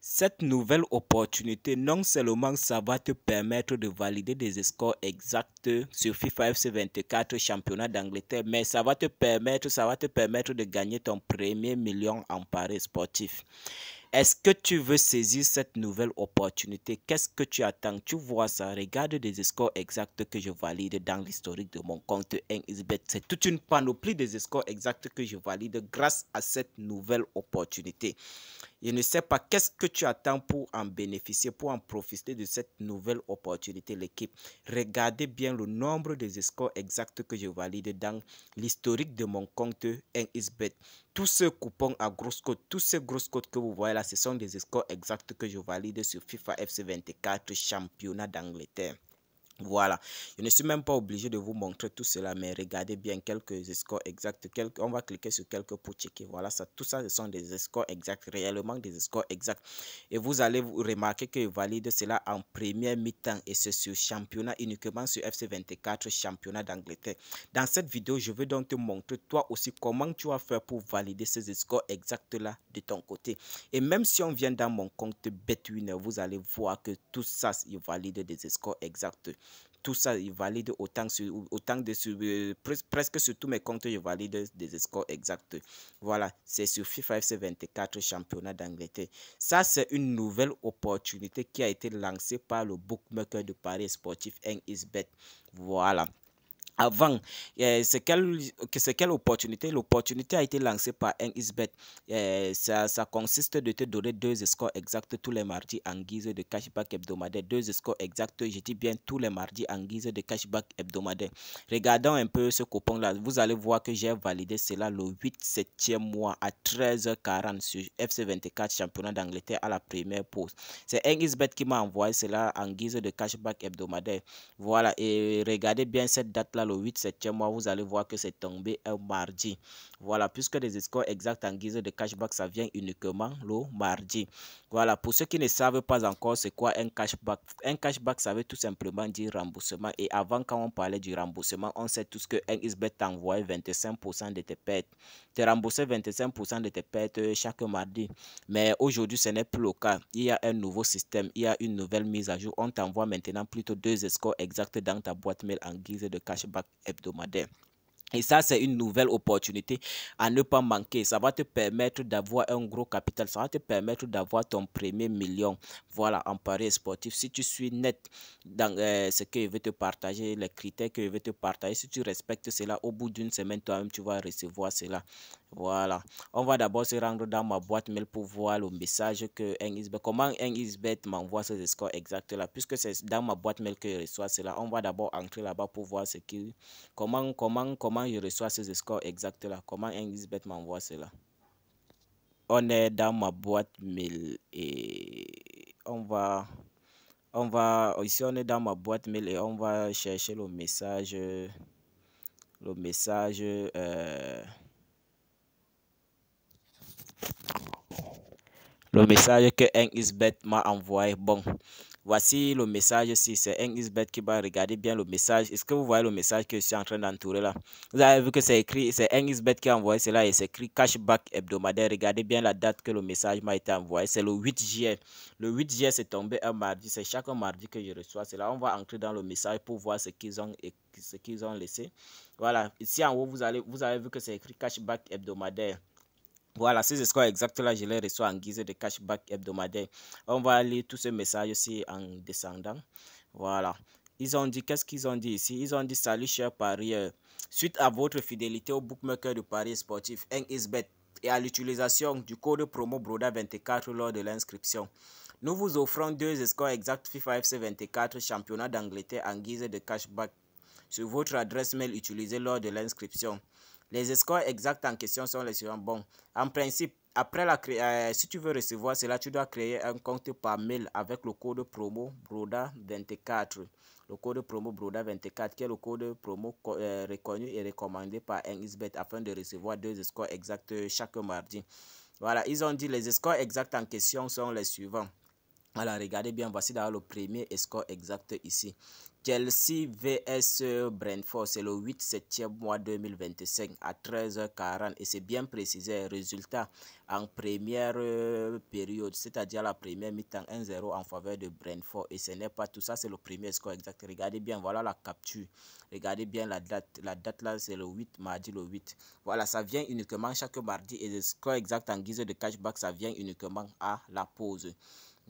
Cette nouvelle opportunité, non seulement ça va te permettre de valider des scores exacts sur FIFA FC 24 championnat d'Angleterre, mais ça va te permettre de gagner ton premier million en paris sportif. Est-ce que tu veux saisir cette nouvelle opportunité? Qu'est-ce que tu attends? Tu vois ça, regarde des scores exacts que je valide dans l'historique de mon compte NXBet. C'est toute une panoplie des scores exacts que je valide grâce à cette nouvelle opportunité. Je ne sais pas qu'est-ce que tu attends pour en bénéficier, pour en profiter de cette nouvelle opportunité, l'équipe. Regardez bien le nombre de scores exacts que je valide dans l'historique de mon compte NXBet. Tous ces coupons à grosse cote, tous ces grosses cotes que vous voyez là, ce sont des scores exacts que je valide sur FIFA FC 24 championnat d'Angleterre. Voilà, je ne suis même pas obligé de vous montrer tout cela, mais regardez bien quelques scores exacts. On va cliquer sur quelques pour checker. Voilà, ça, tout ça, ce sont des scores exacts, réellement des scores exacts. Et vous allez remarquer que je valide cela en première mi-temps et c'est sur championnat, uniquement sur FC 24, championnat d'Angleterre. Dans cette vidéo, je vais donc te montrer toi aussi comment tu vas faire pour valider ces scores exacts-là de ton côté. Et même si on vient dans mon compte BetWinner, vous allez voir que tout ça, il valide des scores exacts. Tout ça, il valide presque sur tous mes comptes, je valide des scores exacts. Voilà, c'est sur FIFA FC 24 championnat d'Angleterre. Ça, c'est une nouvelle opportunité qui a été lancée par le bookmaker de paris sportif NXBet. Voilà. Avant, c'est quelle opportunité? L'opportunité a été lancée par NXBet. Ça consiste de te donner deux scores exacts tous les mardis en guise de cashback hebdomadaire. Deux scores exacts, je dis bien tous les mardis en guise de cashback hebdomadaire. Regardons un peu ce coupon-là. Vous allez voir que j'ai validé cela le 8/7e mois à 13h40 sur FC24 championnat d'Angleterre à la première pause. C'est NXBet qui m'a envoyé cela en guise de cashback hebdomadaire. Voilà, et regardez bien cette date-là, le 8/7e mois, vous allez voir que c'est tombé un mardi. Voilà, puisque les scores exacts en guise de cashback, ça vient uniquement le mardi. Voilà, pour ceux qui ne savent pas encore c'est quoi un cashback, ça veut tout simplement dire remboursement. Et avant, quand on parlait du remboursement, on sait tous que NXBet t'envoie 25% de tes pertes. Tu rembourses 25% de tes pertes chaque mardi. Mais aujourd'hui, ce n'est plus le cas. Il y a un nouveau système, il y a une nouvelle mise à jour. On t'envoie maintenant plutôt deux scores exacts dans ta boîte mail en guise de cashback hebdomadaire. Et ça, c'est une nouvelle opportunité à ne pas manquer. Ça va te permettre d'avoir un gros capital. Ça va te permettre d'avoir ton premier million. Voilà, en paris sportif. Si tu suis net dans ce que je vais te partager, les critères que je vais te partager, si tu respectes cela, au bout d'une semaine, toi-même, tu vas recevoir cela. Voilà. On va d'abord se rendre dans ma boîte mail pour voir le message que NXBet, comment NXBet m'envoie ces scores exacts là. Puisque c'est dans ma boîte mail que je reçois cela, on va d'abord entrer là-bas pour voir ce qui, comment je reçois ces scores exacts là. Comment NXBet m'envoie cela. On est dans ma boîte mail et ici on est dans ma boîte mail et on va chercher le message le message que NXBet m'a envoyé. Bon, voici le message. Si c'est NXBet qui va regarder bien le message. Est-ce que vous voyez le message que je suis en train d'entourer là? Vous avez vu que c'est écrit, c'est NXBet qui a envoyé cela et c'est écrit cashback hebdomadaire. Regardez bien la date que le message m'a été envoyé. C'est le 8 juillet. Le 8 juillet, c'est tombé un mardi. C'est chaque mardi que je reçois cela. On va entrer dans le message pour voir ce qu'ils ont laissé. Voilà. Ici en haut, vous avez vu que c'est écrit cashback hebdomadaire. Voilà, ces scores exacts là, je les reçois en guise de cashback hebdomadaire. On va lire tous ces messages aussi en descendant. Voilà. Ils ont dit, qu'est-ce qu'ils ont dit ici? Ils ont dit, salut chers parieurs. Suite à votre fidélité au bookmaker de paris sportif NXBet et à l'utilisation du code promo BRODA24 lors de l'inscription, nous vous offrons deux scores exacts FIFA FC 24 championnat d'Angleterre en guise de cashback sur votre adresse mail utilisée lors de l'inscription. Les scores exacts en question sont les suivants. Bon, en principe, après si tu veux recevoir cela, tu dois créer un compte par mail avec le code promo BRODA24. Le code promo BRODA24 qui est le code promo reconnu et recommandé par NXBet afin de recevoir deux scores exacts chaque mardi. Voilà, ils ont dit les scores exacts en question sont les suivants. Voilà, regardez bien, voici d'ailleurs le premier score exact ici. Chelsea vs Brentford, c'est le 8/7e mois 2025 à 13h40 et c'est bien précisé. Résultat en première période, c'est-à-dire la première mi-temps 1-0 en faveur de Brentford et ce n'est pas tout ça, c'est le premier score exact. Regardez bien, voilà la capture. Regardez bien la date. La date là, c'est le 8, mardi le 8. Voilà, ça vient uniquement chaque mardi et le score exact en guise de cashback, ça vient uniquement à la pause.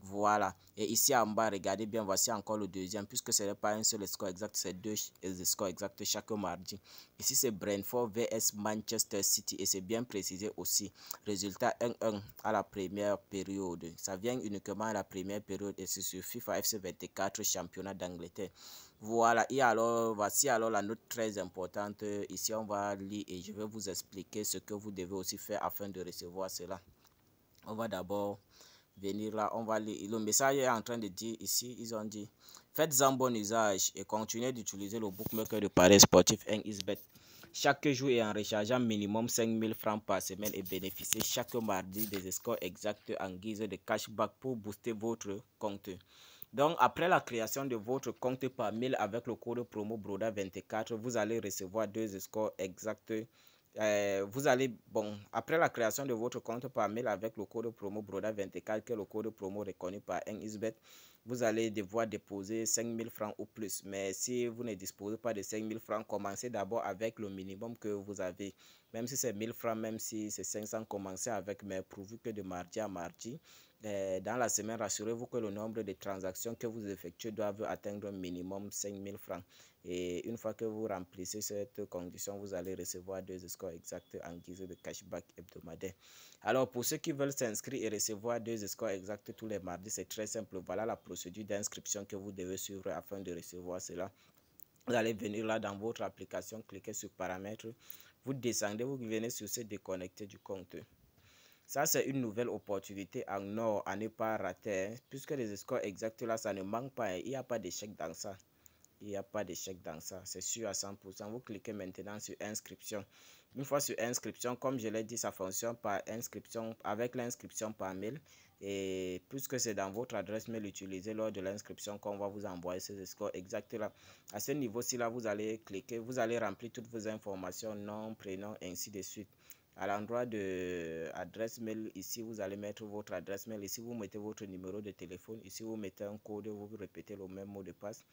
Voilà. Et ici en bas, regardez bien, voici encore le deuxième, puisque ce n'est pas un seul score exact, c'est deux scores exacts chaque mardi. Ici, c'est Brentford vs Manchester City et c'est bien précisé aussi. Résultat 1-1 à la première période. Ça vient uniquement à la première période et c'est sur FIFA FC 24, championnat d'Angleterre. Voilà, et alors, voici alors la note très importante. Ici, on va lire et je vais vous expliquer ce que vous devez aussi faire afin de recevoir cela. On va d'abord venir là, on va lire. Le message est en train de dire ici, ils ont dit faites-en bon usage et continuez d'utiliser le bookmaker de paris sportif 1xBet chaque jour et en rechargeant minimum 5000 francs par semaine et bénéficiez chaque mardi des scores exacts en guise de cashback pour booster votre compte. Donc, après la création de votre compte par mail avec le code promo BRODA24, vous allez recevoir deux scores exacts. Après la création de votre compte par mail avec le code promo BRODA24, qui est le code promo reconnu par 1xBet, vous allez devoir déposer 5000 francs ou plus. Mais si vous ne disposez pas de 5000 francs, commencez d'abord avec le minimum que vous avez. Même si c'est 1000 francs, même si c'est 500, commencez avec, mais pourvu que de mardi à mardi, dans la semaine, rassurez-vous que le nombre de transactions que vous effectuez doivent atteindre un minimum 5000 francs. Et une fois que vous remplissez cette condition, vous allez recevoir deux scores exacts en guise de cashback hebdomadaire. Alors, pour ceux qui veulent s'inscrire et recevoir deux scores exacts tous les mardis, c'est très simple. Voilà la procédure d'inscription que vous devez suivre afin de recevoir cela. Vous allez venir là dans votre application, cliquez sur paramètres, vous descendez, vous venez sur se déconnecter du compte. Ça, c'est une nouvelle opportunité en or à ne pas rater, hein, puisque les scores exacts là, ça ne manque pas, hein. Il n'y a pas d'échec dans ça. Il n'y a pas d'échec dans ça, c'est sûr à 100%. Vous cliquez maintenant sur inscription. Une fois sur inscription, comme je l'ai dit, ça fonctionne par inscription, avec l'inscription par mail. Et puisque c'est dans votre adresse mail utilisée lors de l'inscription qu'on va vous envoyer ces scores exacts là. À ce niveau-ci là, vous allez cliquer, vous allez remplir toutes vos informations, nom, prénom, ainsi de suite. À l'endroit de adresse mail, ici vous allez mettre votre adresse mail, ici vous mettez votre numéro de téléphone, ici vous mettez un code, vous répétez le même mot de passe.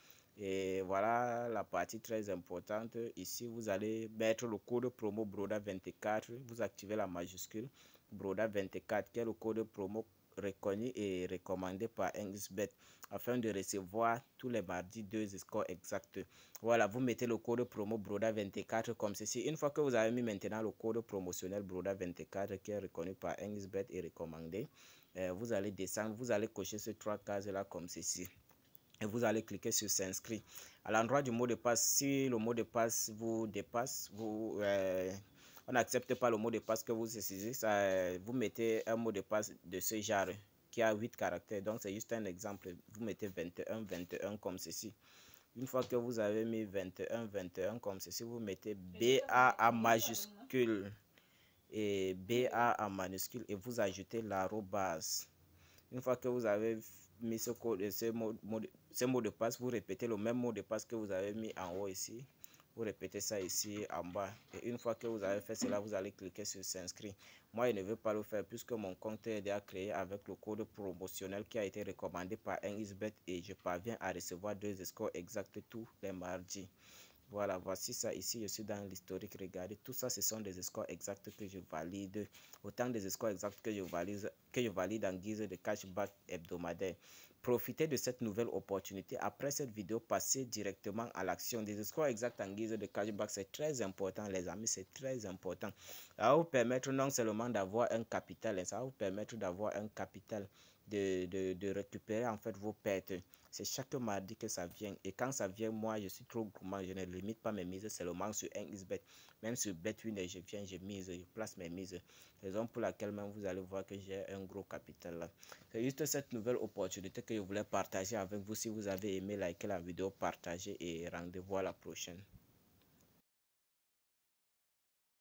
Et voilà la partie très importante. Ici, vous allez mettre le code promo BRODA24. Vous activez la majuscule BRODA24, qui est le code promo reconnu et recommandé par 1xBet afin de recevoir tous les mardis deux scores exacts. Voilà, vous mettez le code promo BRODA24 comme ceci. Une fois que vous avez mis maintenant le code promotionnel BRODA24 qui est reconnu par 1xBet et recommandé, vous allez descendre, vous allez cocher ces trois cases là comme ceci. Et vous allez cliquer sur s'inscrire. À l'endroit du mot de passe, si le mot de passe vous dépasse, on n'accepte pas le mot de passe que vous saisissez, vous mettez un mot de passe de ce genre qui a 8 caractères. Donc c'est juste un exemple. Vous mettez 21, 21 comme ceci. Une fois que vous avez mis 21, 21 comme ceci, vous mettez BA en majuscule et BA en minuscule et vous ajoutez l'arrobase. Une fois que vous avez mis ce code, ce mot de passe, vous répétez le même mot de passe que vous avez mis en haut ici. Vous répétez ça ici en bas. Et une fois que vous avez fait cela, vous allez cliquer sur s'inscrire. Moi, je ne veux pas le faire puisque mon compte est déjà créé avec le code promotionnel qui a été recommandé par 1xBet et je parviens à recevoir deux scores exacts tous les mardis. Voilà, voici ça ici, je suis dans l'historique, regardez, tout ça ce sont des scores exacts que je valide, autant des scores exacts que je valide en guise de cashback hebdomadaire. Profitez de cette nouvelle opportunité. Après cette vidéo, passez directement à l'action. Des scores exacts en guise de cashback, c'est très important les amis, c'est très important. Ça va vous permettre non seulement d'avoir un capital, ça va vous permettre d'avoir un capital, de récupérer en fait vos pertes. C'est chaque mardi que ça vient. Et quand ça vient, moi, je suis trop gourmand. Je ne limite pas mes mises seulement sur 1xBet. Même sur BetWin, je viens, je mise, je place mes mises. Raison pour laquelle même vous allez voir que j'ai un gros capital là. C'est juste cette nouvelle opportunité que je voulais partager avec vous. Si vous avez aimé, likez la vidéo, partagez et rendez-vous à la prochaine.